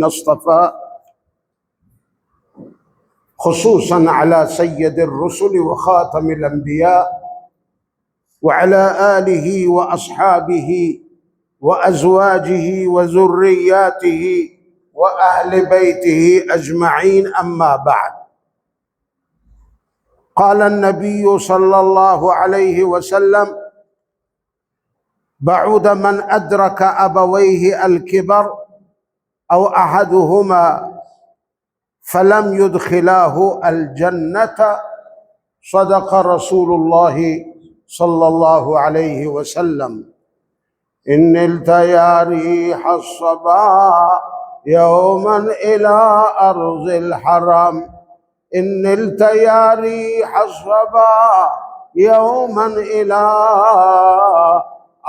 اصطفى خصوصا على سيد الرسل وخاتم الأنبياء وعلى آله وأصحابه وأزواجه وذرياته وأهل بيته أجمعين، أما بعد. قال النبي صلى الله عليه وسلم: بعد من أدرك أبويه الكبر أو أحدهما فلم يدخلاه الجنة. صدق رسول الله صلى الله عليه وسلم. إن التيا ريح الصبا يوما إلى أرض الحرم. إن التيا ريح الصبا يوما إلى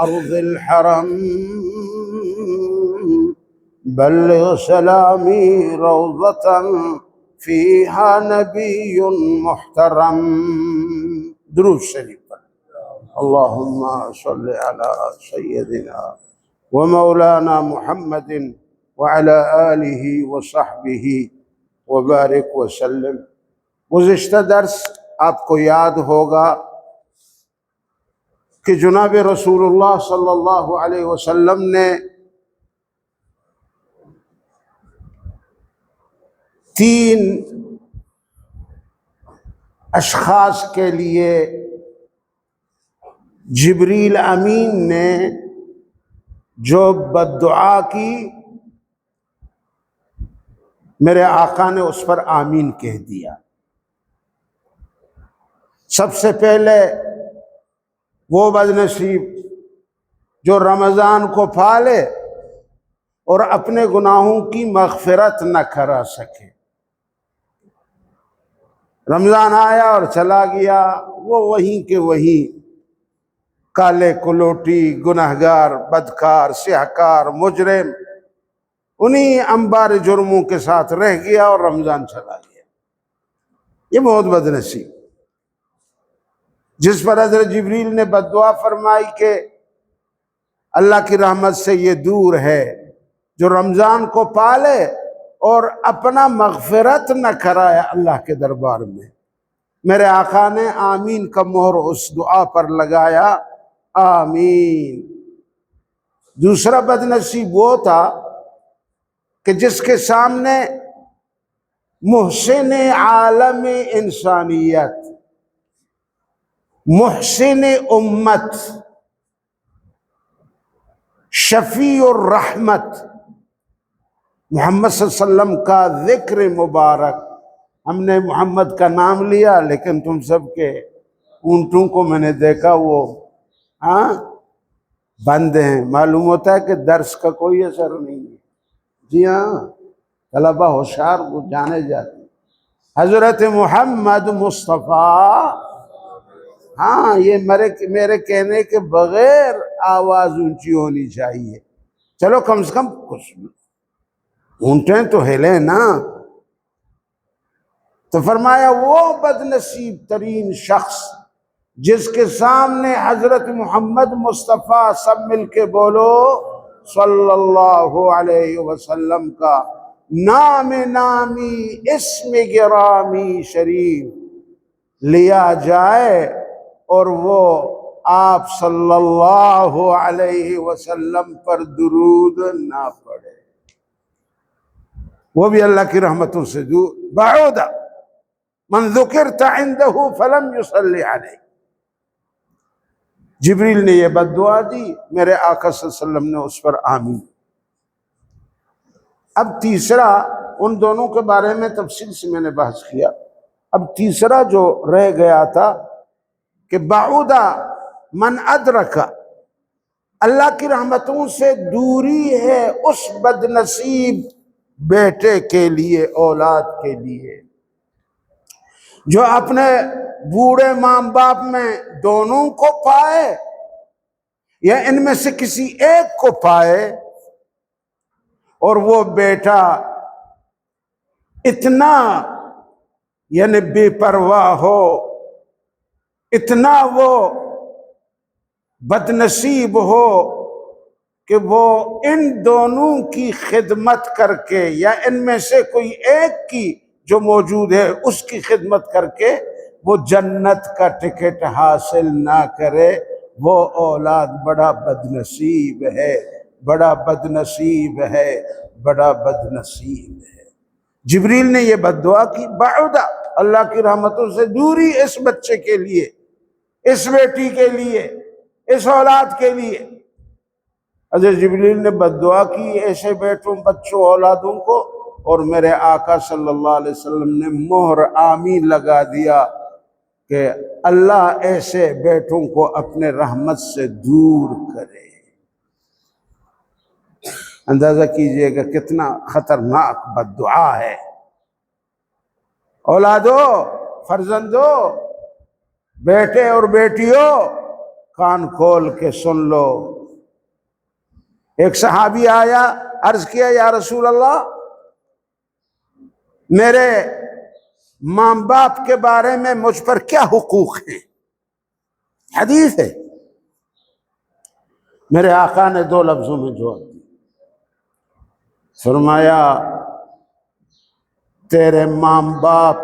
أرض الحرم. بلغ سلامي روضة فيها نبي محترم. درود شریف. اللهم صل على سيدنا ومولانا محمد وعلى آله وصحبه وبارک وسلم. گزشتہ درس آپ کو یاد ہوگا کہ جناب رسول اللہ صلی اللہ علیہ وسلم نے تین اشخاص کے لیے جبریل امین نے جو بددعا کی، میرے آقا نے اس پر آمین کہہ دیا۔ سب سے پہلے وہ بدنصیب جو رمضان کو پالے اور اپنے گناہوں کی مغفرت نہ کرا سکے۔ رمضان آیا اور چلا گیا، وہ وہیں کے وہیں کالے کلوٹی، گنہگار، بدکار، سیاہکار، مجرم، انہی انبار جرموں کے ساتھ رہ گیا اور رمضان چلا گیا۔ یہ بہت بدنصیب، جس پر حضرت جبریل نے بددعا فرمائی کہ اللہ کی رحمت سے یہ دور ہے جو رمضان کو پالے اور اپنا مغفرت نہ کرائے اللہ کے دربار میں۔ میرے آقا نے آمین کا مہر اس دعا پر لگایا، آمین۔ دوسرا بدنصیب وہ تھا کہ جس کے سامنے محسن عالم انسانیت، محسن امت، شفیع الرحمت محمد صلی اللہ علیہ وسلم کا ذکر مبارک، ہم نے محمد کا نام لیا لیکن تم سب کے اونٹوں کو میں نے دیکھا وہ بند ہیں۔ معلوم ہوتا ہے کہ درس کا کوئی اثر نہیں ہے۔ جی ہاں، طلبہ ہوشیار کو جانے جاتے ہیں۔ حضرت محمد مصطفیٰ، ہاں یہ میرے کہنے کے بغیر آواز اونچی ہونی چاہیے۔ چلو کم سے کم کچھ اونٹیں تو ہلیں نا۔ تو فرمایا وہ بدنصیب ترین شخص جس کے سامنے حضرت محمد مصطفیٰ، سب مل کے بولو صلی اللہ علیہ وسلم کا نام نامی، اسم گرامی شریف لیا جائے اور وہ آپ صلی اللہ علیہ وسلم پر درود نہ پڑے، وہ بھی اللہ کی رحمتوں سے دور۔ بعود من ذکرت عنده فلم يصلی علیہ۔ جبریل نے یہ بددعا دی، میرے آقا صلی اللہ علیہ وسلم نے اس پر آمین۔ اب تیسرا، ان دونوں کے بارے میں تفصیل سے میں نے بحث کیا۔ اب تیسرا جو رہ گیا تھا کہ بعود من ادرک، اللہ کی رحمتوں سے دوری ہے اس بدنصیب بیٹے کے لیے، اولاد کے لیے، جو اپنے بوڑھے ماں باپ میں دونوں کو پائے یا ان میں سے کسی ایک کو پائے، اور وہ بیٹا اتنا یعنی بے پرواہ ہو، اتنا وہ بدنصیب ہو کہ وہ ان دونوں کی خدمت کر کے یا ان میں سے کوئی ایک کی جو موجود ہے اس کی خدمت کر کے وہ جنت کا ٹکٹ حاصل نہ کرے، وہ اولاد بڑا بدنصیب ہے، بڑا بدنصیب ہے، بڑا بدنصیب ہے۔ جبریل نے یہ بد دعا کی، بعدا، اللہ کی رحمتوں سے دوری اس بچے کے لیے، اس بیٹی کے لیے، اس اولاد کے لیے۔ حضرت جبریل نے بد دعا کی ایسے بیٹوں، بچوں، اولادوں کو، اور میرے آقا صلی اللہ علیہ وسلم نے مہر آمین لگا دیا کہ اللہ ایسے بیٹوں کو اپنے رحمت سے دور کرے۔ اندازہ کیجئے کہ کتنا خطرناک بد دعا ہے۔ اولادو، فرزندو، بیٹے اور بیٹیوں، کان کھول کے سن لو۔ ایک صحابی آیا، عرض کیا یا رسول اللہ، میرے ماں باپ کے بارے میں مجھ پر کیا حقوق ہیں؟ حدیث ہے۔ میرے آقا نے دو لفظوں میں جواب دیا، فرمایا تیرے ماں باپ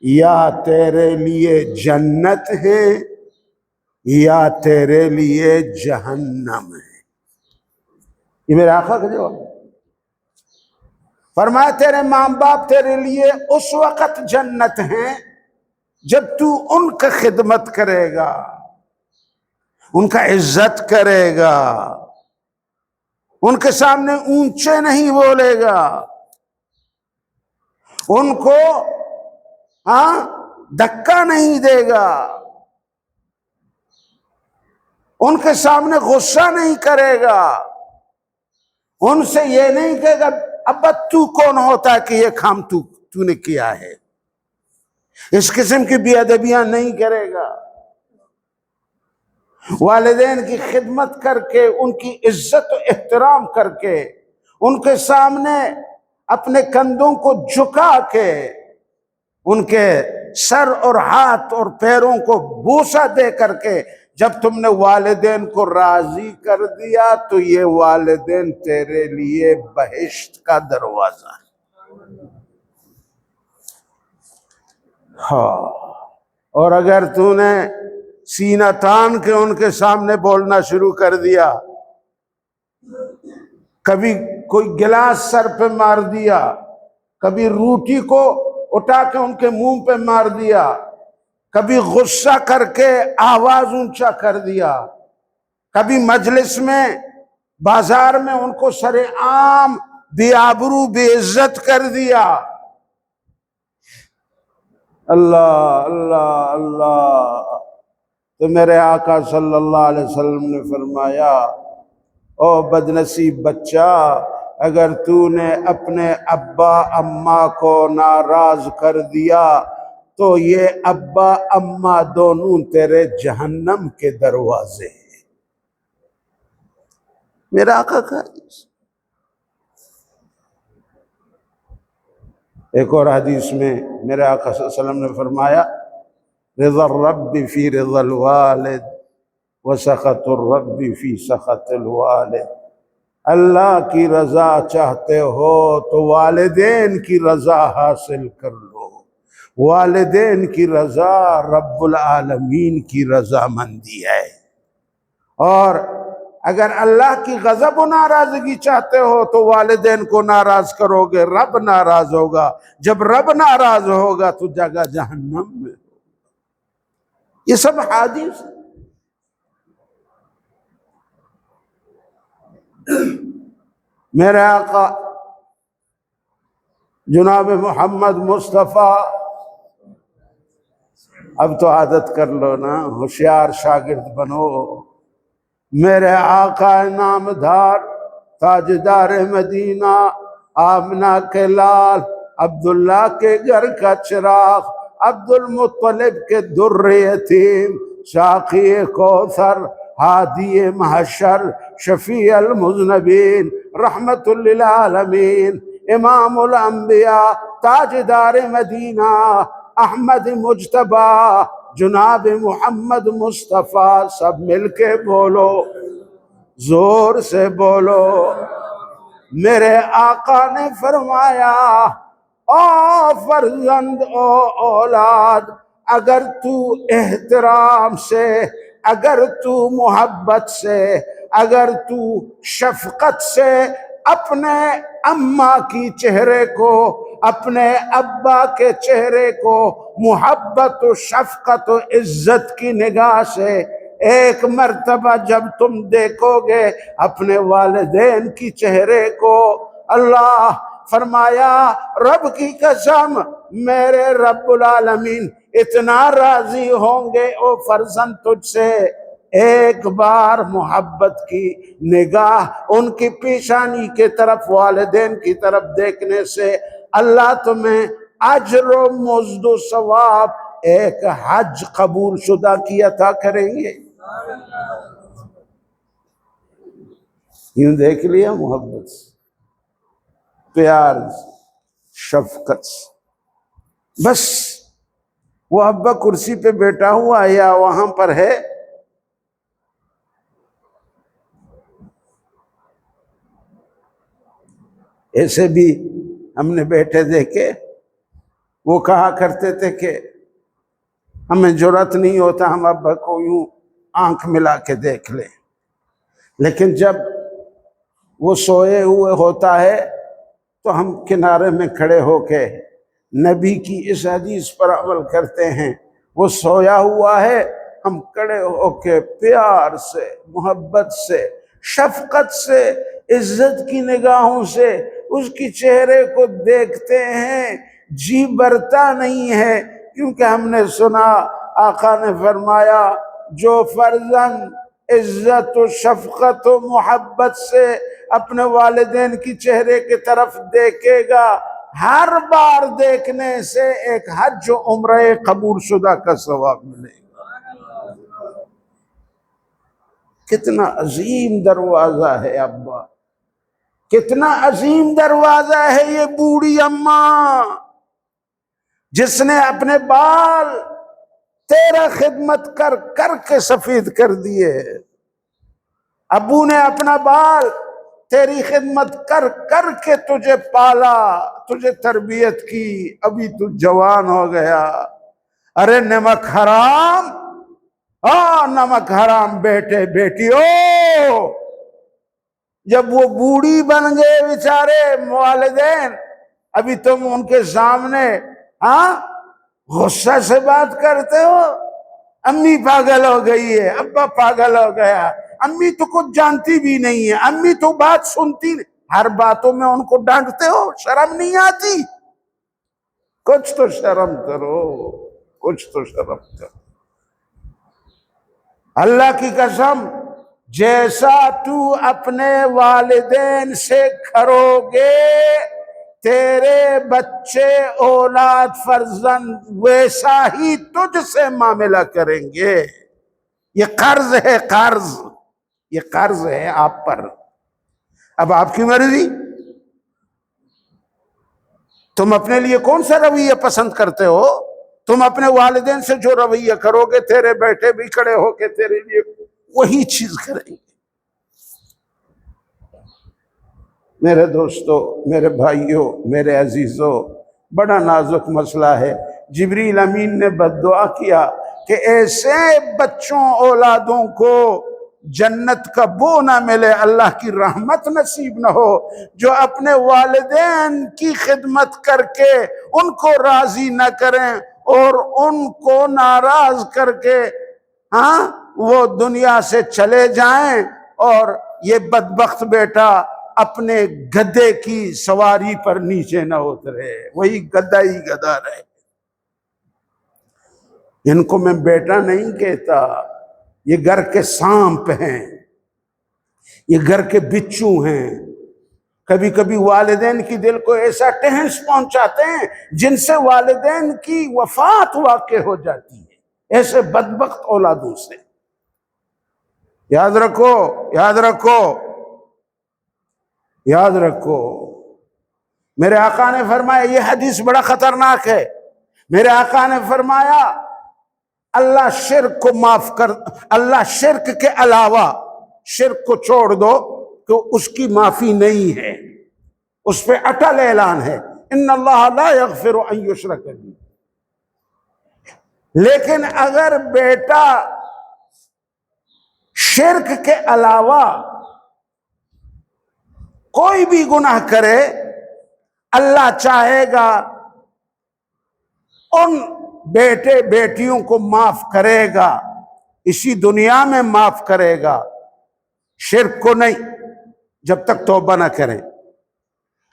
یا تیرے لیے جنت ہے یا تیرے لیے جہنم ہے۔ یہ میرے آقا کا جواب ہے۔ فرمایا تیرے ماں باپ تیرے لیے اس وقت جنت ہیں جب تو ان کا خدمت کرے گا، ان کا عزت کرے گا، ان کے سامنے اونچے نہیں بولے گا، ان کو دھکا نہیں دے گا، ان کے سامنے غصہ نہیں کرے گا، ان سے یہ نہیں کہے گا ابا تو کون ہوتا ہے کہ یہ کام تو نے کیا ہے، اس قسم کی بے ادبیاں نہیں کرے گا۔ والدین کی خدمت کر کے، ان کی عزت و احترام کر کے، ان کے سامنے اپنے کندھوں کو جھکا کے، ان کے سر اور ہاتھ اور پیروں کو بوسہ دے کر کے جب تم نے والدین کو راضی کر دیا تو یہ والدین تیرے لیے بہشت کا دروازہ ہے۔ ہاں، اور اگر تو نے سینہ تان کے ان کے سامنے بولنا شروع کر دیا، کبھی کوئی گلاس سر پہ مار دیا، کبھی روٹی کو اٹھا کے ان کے منہ پہ مار دیا، کبھی غصہ کر کے آواز اونچا کر دیا، کبھی مجلس میں، بازار میں ان کو سر عام بے آبرو بے عزت کر دیا، اللہ اللہ اللہ، تو میرے آقا صلی اللہ علیہ وسلم نے فرمایا او بدنصیب بچہ، اگر تو نے اپنے ابا اماں کو ناراض کر دیا تو یہ ابا اماں دونوں تیرے جہنم کے دروازے ہیں۔ میرا آقا کا حدیث۔ ایک اور حدیث میں میرے آقا صلی اللہ علیہ وسلم نے فرمایا رضا الرب فی رضا الوالد وسخط الرب فی سخط الوالد۔ اللہ کی رضا چاہتے ہو تو والدین کی رضا حاصل کر لو، والدین کی رضا رب العالمین کی رضا مندی ہے۔ اور اگر اللہ کی غضب و ناراضگی چاہتے ہو تو والدین کو ناراض کرو گے، رب ناراض ہوگا، جب رب ناراض ہوگا تو جگہ جہنم میں۔ یہ سب حدیث۔ میرے آقا جناب محمد مصطفیٰ، اب تو عادت کر لو نا، ہوشیار شاگرد بنو۔ میرے آقا نامدار تاجدار مدینہ، آمنہ کے لال، عبداللہ کے گھر کا چراغ، عبد المطلب کے در یتیم، ساقی کوثر، ہادی محشر، شفیع المذنبین، رحمت للعالمین، امام الانبیاء، تاجدار مدینہ، احمد مجتبیٰ، جناب محمد مصطفیٰ، سب مل کے بولو زور سے بولو۔ میرے آقا نے فرمایا او فرزند، او اولاد، اگر تو احترام سے، اگر تو محبت سے، اگر تو شفقت سے اپنے اماں کی چہرے کو، اپنے ابا کے چہرے کو محبت و شفقت و عزت کی نگاہ سے ایک مرتبہ جب تم دیکھو گے اپنے والدین کی چہرے کو، اللہ فرمایا رب کی قسم میرے رب العالمین اتنا راضی ہوں گے او فرزند تجھ سے، ایک بار محبت کی نگاہ ان کی پیشانی کی طرف، والدین کی طرف دیکھنے سے اللہ تمہیں اجر و مزد و ثواب ایک حج قبول شدہ کی عطا کریں گے۔ یوں دیکھ لیا محبت سے، پیار سے، شفقت سے، بس وہ ابا کرسی پہ بیٹھا ہوا یا وہاں پر ہے، ایسے بھی ہم نے بیٹھے دیکھے، وہ کہا کرتے تھے کہ ہمیں جرأت نہیں ہوتا ہم ابا کو یوں آنکھ ملا کے دیکھ لیں، لیکن جب وہ سوئے ہوئے ہوتا ہے تو ہم کنارے میں کھڑے ہو کے نبی کی اس حدیث پر عمل کرتے ہیں، وہ سویا ہوا ہے، ہم کھڑے ہو کے پیار سے، محبت سے، شفقت سے، عزت کی نگاہوں سے اس کی چہرے کو دیکھتے ہیں، جی برتا نہیں ہے، کیونکہ ہم نے سنا آقا نے فرمایا جو فرزند عزت و شفقت و محبت سے اپنے والدین کی چہرے کی طرف دیکھے گا، ہر بار دیکھنے سے ایک حج و عمرہ قبول شدہ کا ثواب ملے گا۔ کتنا عظیم دروازہ ہے ابا، کتنا عظیم دروازہ ہے یہ بوڑھی اماں جس نے اپنے بال تیرا خدمت کر کر کے سفید کر دیے، ابو نے اپنا بال تیری خدمت کر کر کے تجھے پالا، تجھے تربیت کی، ابھی تو جوان ہو گیا، ارے نمک حرام، نمک حرام بیٹے بیٹیوں، جب وہ بوڑھی بن گئے بیچارے والدین، ابھی تم ان کے سامنے غصہ سے بات کرتے ہو، امی پاگل ہو گئی ہے، ابا پاگل ہو گیا، امی تو کچھ جانتی بھی نہیں ہے، امی تو بات سنتی نہیں، ہر باتوں میں ان کو ڈانٹتے ہو، شرم نہیں آتی؟ کچھ تو شرم کرو، کچھ تو شرم کرو۔ اللہ کی قسم جیسا تو اپنے والدین سے کرو گے تیرے بچے اولاد فرزند ویسا ہی تجھ سے معاملہ کریں گے۔ یہ قرض ہے، قرض، یہ قرض ہے آپ پر۔ اب آپ کی مرضی، تم اپنے لیے کون سا رویہ پسند کرتے ہو؟ تم اپنے والدین سے جو رویہ کرو گے تیرے بیٹے بھی کھڑے ہو کے تیرے لیے وہی چیز کریں گے۔ میرے دوستو، میرے بھائیوں، میرے عزیزوں، بڑا نازک مسئلہ ہے۔ جبریل امین نے بددعا کیا کہ ایسے بچوں اولادوں کو جنت کا بو نہ ملے، اللہ کی رحمت نصیب نہ ہو، جو اپنے والدین کی خدمت کر کے ان کو راضی نہ کریں اور ان کو ناراض کر کے وہ دنیا سے چلے جائیں، اور یہ بدبخت بیٹا اپنے گدے کی سواری پر نیچے نہ اترے، وہی گدہ ہی گدہ رہے۔ ان کو میں بیٹا نہیں کہتا، یہ گھر کے سانپ ہیں، یہ گھر کے بچھو ہیں۔ کبھی کبھی والدین کی دل کو ایسا ٹھنس پہنچاتے ہیں جن سے والدین کی وفات واقع ہو جاتی ہے، ایسے بدبخت اولادوں سے۔ یاد رکھو، یاد رکھو، یاد رکھو۔ میرے آقا نے فرمایا، یہ حدیث بڑا خطرناک ہے، میرے آقا نے فرمایا اللہ شرک کو معاف کر، اللہ شرک کے علاوہ شرک کو چھوڑ دو تو اس کی معافی نہیں ہے، اس پہ اٹل اعلان ہے، ان اللہ لا یغفر ان یشرک بہ۔ لیکن اگر بیٹا شرک کے علاوہ کوئی بھی گناہ کرے، اللہ چاہے گا ان بیٹے بیٹیوں کو معاف کرے گا، اسی دنیا میں معاف کرے گا، شرک کو نہیں، جب تک توبہ نہ کریں۔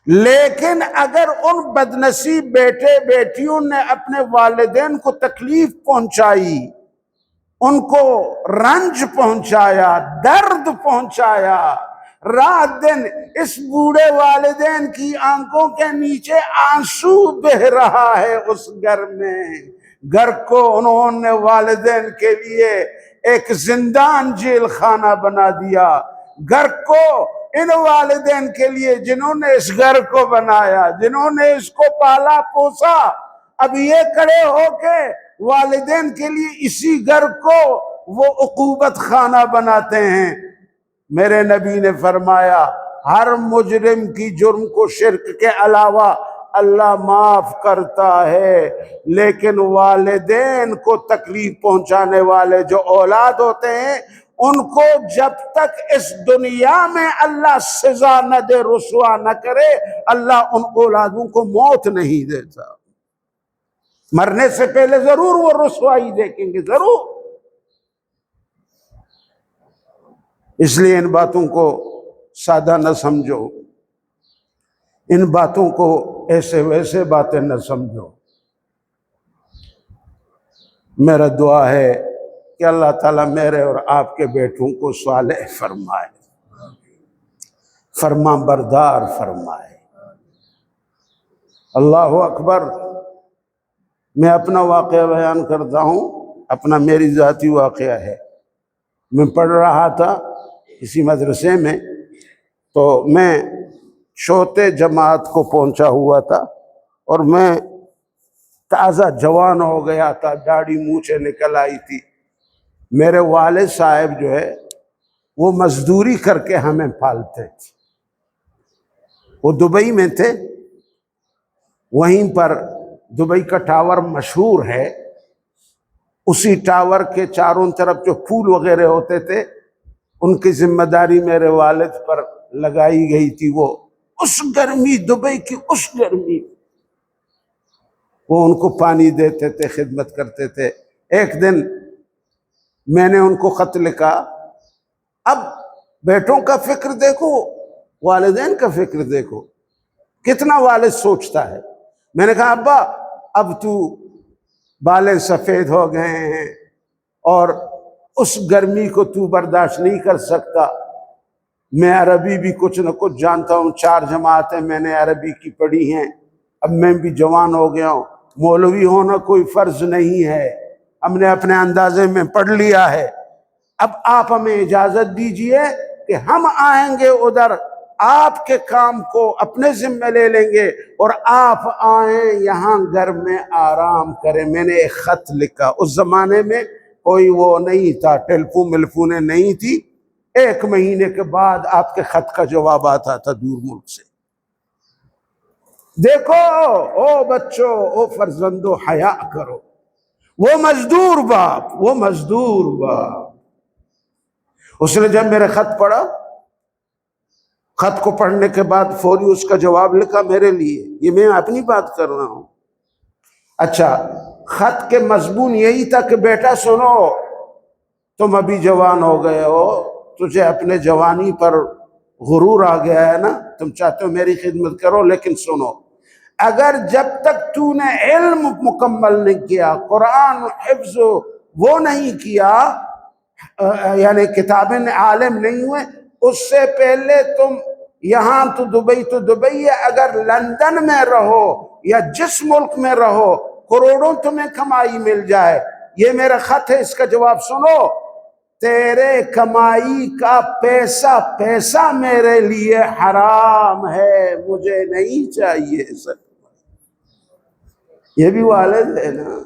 لیکن اگر ان بدنصیب بیٹے بیٹیوں نے اپنے والدین کو تکلیف پہنچائی، ان کو رنج پہنچایا، درد پہنچایا، رات دن اس بوڑھے والدین کی آنکھوں کے نیچے آنسو بہ رہا ہے، اس گھر میں، گھر کو انہوں نے والدین کے لیے ایک زندان جیل خانہ بنا دیا، گھر کو ان والدین کے لیے جنہوں نے اس گھر کو بنایا، جنہوں نے اس کو پالا پوسا، اب یہ کھڑے ہو کے والدین کے لیے اسی گھر کو وہ عقوبت خانہ بناتے ہیں۔ میرے نبی نے فرمایا ہر مجرم کی جرم کو شرک کے علاوہ اللہ معاف کرتا ہے، لیکن والدین کو تکلیف پہنچانے والے جو اولاد ہوتے ہیں، ان کو جب تک اس دنیا میں اللہ سزا نہ دے، رسوا نہ کرے، اللہ ان اولادوں کو موت نہیں دیتا۔ مرنے سے پہلے ضرور وہ رسوائی دیکھیں گے، ضرور۔ اس لیے ان باتوں کو سادہ نہ سمجھو، ان باتوں کو ایسے ویسے باتیں نہ سمجھو۔ میرا دعا ہے کہ اللہ تعالیٰ میرے اور آپ کے بیٹوں کو صالح فرمائے، فرما بردار فرمائے۔ اللہ اکبر۔ میں اپنا واقعہ بیان کرتا ہوں، اپنا میری ذاتی واقعہ ہے۔ میں پڑھ رہا تھا کسی مدرسے میں، تو میں چوتھے جماعت کو پہنچا ہوا تھا، اور میں تازہ جوان ہو گیا تھا، داڑھی مونچھیں نکل آئی تھی۔ میرے والد صاحب جو ہے وہ مزدوری کر کے ہمیں پالتے تھے، وہ دبئی میں تھے، وہیں پر دبئی کا ٹاور مشہور ہے، اسی ٹاور کے چاروں طرف جو پھول وغیرہ ہوتے تھے، ان کی ذمہ داری میرے والد پر لگائی گئی تھی۔ وہ اس گرمی، دبئی کی اس گرمی، وہ ان کو پانی دیتے تھے، خدمت کرتے تھے۔ ایک دن میں نے ان کو خط لکھا، اب بیٹوں کا فکر دیکھو، والدین کا فکر دیکھو، کتنا والد سوچتا ہے۔ میں نے کہا ابا اب تو بالیں سفید ہو گئے ہیں اور اس گرمی کو تو برداشت نہیں کر سکتا، میں عربی بھی کچھ نہ کچھ جانتا ہوں، 4 جماعتیں میں نے عربی کی پڑھی ہیں، اب میں بھی جوان ہو گیا ہوں، مولوی ہونا کوئی فرض نہیں ہے، ہم نے اپنے اندازے میں پڑھ لیا ہے، اب آپ ہمیں اجازت دیجئے کہ ہم آئیں گے ادھر، آپ کے کام کو اپنے ذمہ لے لیں گے، اور آپ آئیں یہاں گھر میں آرام کریں۔ میں نے ایک خط لکھا، اس زمانے میں کوئی وہ نہیں تھا، ٹیلیفون ملفونیں نہیں تھی، 1 مہینے کے بعد آپ کے خط کا جواب آتا تھا دور ملک سے۔ دیکھو او بچوں، او فرزندو، حیا کرو۔ وہ مزدور باپ، وہ مزدور باپ، اس نے جب میرے خط پڑھا، خط کو پڑھنے کے بعد فوری اس کا جواب لکھا میرے لیے، یہ میں اپنی بات کر رہا ہوں۔ اچھا، خط کے مضمون یہی تھا کہ بیٹا سنو، تم ابھی جوان ہو گئے ہو، تجھے اپنے جوانی پر غرور آ گیا ہے نا، تم چاہتے ہو میری خدمت کرو، لیکن سنو، اگر جب تک تو نے علم مکمل نہیں کیا، قرآن حفظ وہ نہیں کیا، یعنی کتابیں عالم نہیں ہوئے، اس سے پہلے تم یہاں تو دبئی ہے، اگر لندن میں رہو یا جس ملک میں رہو، کروڑوں تمہیں کمائی مل جائے، یہ میرا خط ہے، اس کا جواب سنو، تیرے کمائی کا پیسہ میرے لیے حرام ہے، مجھے نہیں چاہیے سر۔ یہ بھی والد ہے نا۔